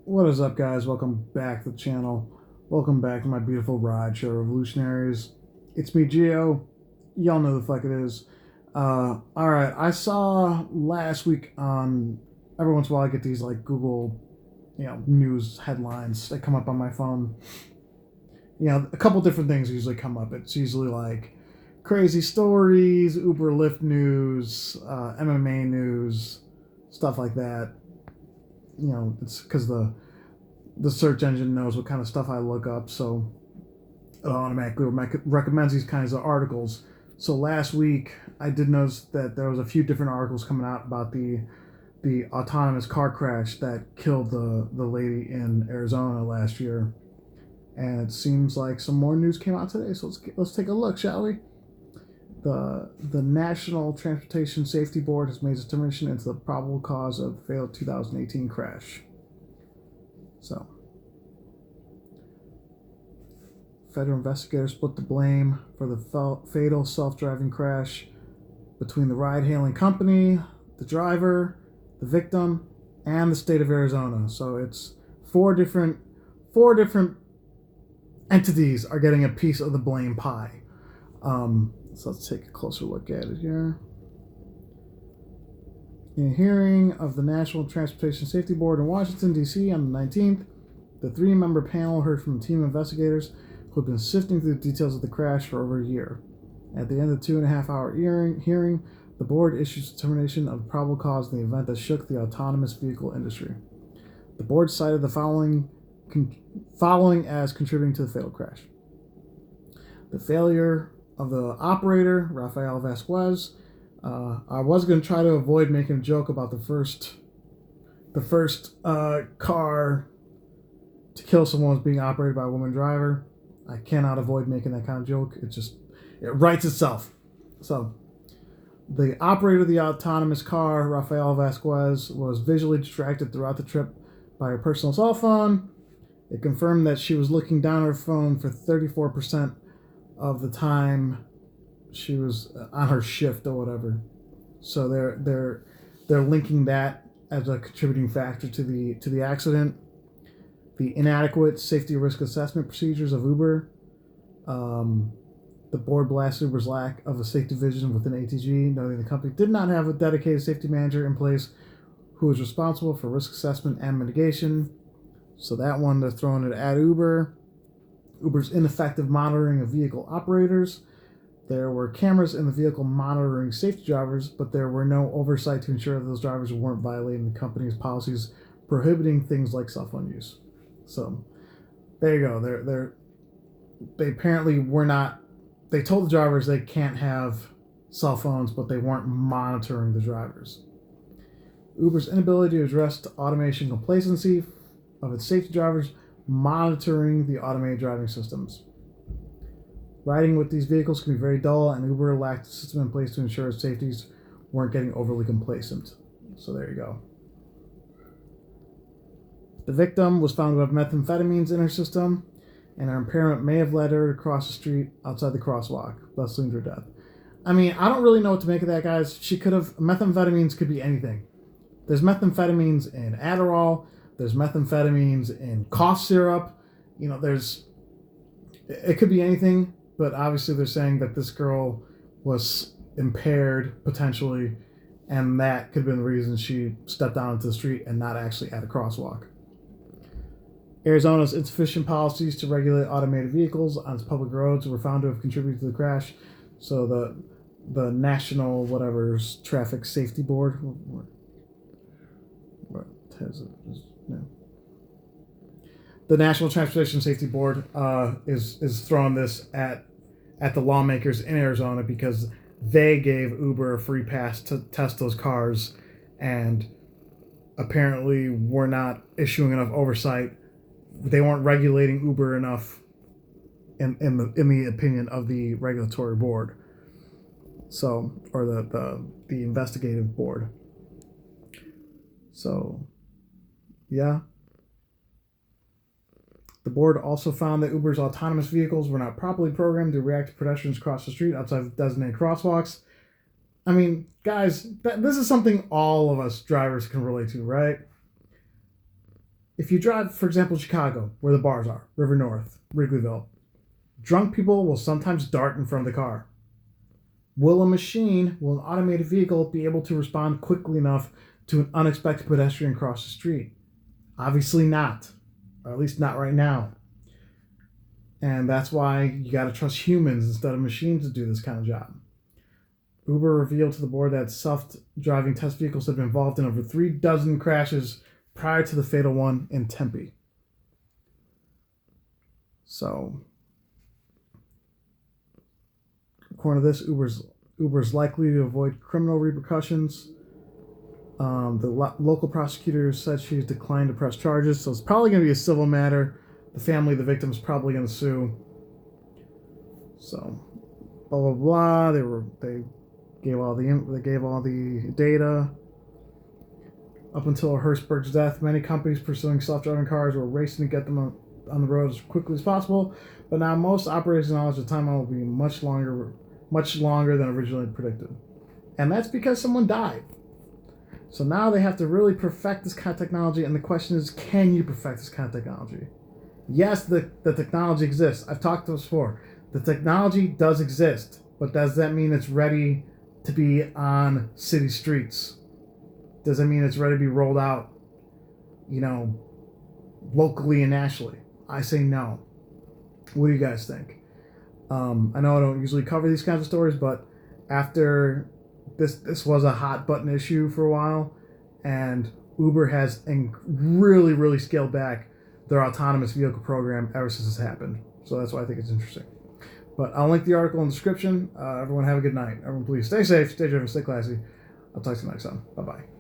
What is up, guys? Welcome back to the channel. Welcome back to my beautiful ride show, Revolutionaries. It's me, Gio. Y'all know the fuck it is. Alright, I saw last week on... Every once in a while I get these, like, Google, news headlines that come up on my phone. A couple different things usually come up. It's usually, like, crazy stories, Uber Lyft news, MMA news, stuff like that. It's because the search engine knows what kind of stuff I look up, so it automatically recommends these kinds of articles. So last week, I did notice that there was a few different articles coming out about the autonomous car crash that killed the lady in Arizona last year, and it seems like some more news came out today. So let's take a look, shall we? The National Transportation Safety Board has made a determination into the probable cause of the fatal 2018 crash. So, federal investigators split the blame for the fatal self-driving crash between the ride-hailing company, the driver, the victim, and the state of Arizona. So it's four different entities are getting a piece of the blame pie. So let's take a closer look at it here. In a hearing of the National Transportation Safety Board in Washington, D.C. on the 19th, the three-member panel heard from a team of investigators who had been sifting through the details of the crash for over a year. At the end of the 2.5-hour hearing, the board issued a determination of the probable cause in the event that shook the autonomous vehicle industry. The board cited the following as contributing to the fatal crash: the failure of the operator, Rafael Vasquez. I was going to try to avoid making a joke about the first car to kill someone was being operated by a woman driver. I cannot avoid making that kind of joke. It writes itself. So, the operator of the autonomous car, Rafael Vasquez, was visually distracted throughout the trip by her personal cell phone. It confirmed that she was looking down her phone for 34% of the time she was on her shift or whatever. So they're linking that as a contributing factor to the accident. The inadequate safety risk assessment procedures of Uber. The board blasted Uber's lack of a safety vision within ATG, noting the company did not have a dedicated safety manager in place who was responsible for risk assessment and mitigation. So that one, they're throwing it at Uber. Uber's ineffective monitoring of vehicle operators. There were cameras in the vehicle monitoring safety drivers, but there were no oversight to ensure that those drivers weren't violating the company's policies prohibiting things like cell phone use. So there you go. They apparently were not. They told the drivers they can't have cell phones, but they weren't monitoring the drivers. Uber's inability to address the automation complacency of its safety drivers monitoring the automated driving systems. Riding with these vehicles can be very dull, and Uber lacked a system in place to ensure its safeties weren't getting overly complacent. So there you go. The victim was found to have methamphetamines in her system, and her impairment may have led her to cross the street outside the crosswalk, thus leading to her death. I mean, I don't really know what to make of that, guys. Methamphetamines could be anything. There's methamphetamines in Adderall. There's methamphetamines in cough syrup. It could be anything, but obviously they're saying that this girl was impaired, potentially, and that could have been the reason she stepped out into the street and not actually at a crosswalk. Arizona's insufficient policies to regulate automated vehicles on its public roads were found to have contributed to the crash. So the National Traffic Safety Board, what has it? No. The National Transportation Safety Board is throwing this at the lawmakers in Arizona because they gave Uber a free pass to test those cars, and apparently were not issuing enough oversight. They weren't regulating Uber enough in the opinion of the regulatory board. So, or the investigative board. So, yeah. The board also found that Uber's autonomous vehicles were not properly programmed to react to pedestrians across the street outside of designated crosswalks. I mean, guys, this is something all of us drivers can relate to, right? If you drive, for example, Chicago, where the bars are, River North, Wrigleyville, drunk people will sometimes dart in front of the car. Will an automated vehicle, be able to respond quickly enough to an unexpected pedestrian across the street? Obviously not, or at least not right now. And that's why you got to trust humans instead of machines to do this kind of job. Uber revealed to the board that self-driving test vehicles have been involved in over 36 crashes prior to the fatal one in Tempe. So, according to this, Uber's likely to avoid criminal repercussions. The local prosecutor said she's declined to press charges, so it's probably going to be a civil matter. The family of the victim is probably going to sue. So, blah blah blah. They gave all the data. Up until Hertzberg's death, many companies pursuing self-driving cars were racing to get them on the road as quickly as possible. But now most operators acknowledge the timeline will be much longer than originally predicted, and that's because someone died. So now they have to really perfect this kind of technology, and the question is, can you perfect this kind of technology? Yes, the technology exists. I've talked to this before. The technology does exist, but does that mean it's ready to be on city streets? Does that mean it's ready to be rolled out, locally and nationally? I say no. What do you guys think? I know I don't usually cover these kinds of stories, but after this was a hot button issue for a while, and Uber has really, really scaled back their autonomous vehicle program ever since this happened. So that's why I think it's interesting. But I'll link the article in the description. Everyone have a good night. Everyone please stay safe, stay driven, stay classy. I'll talk to you next time. Bye-bye.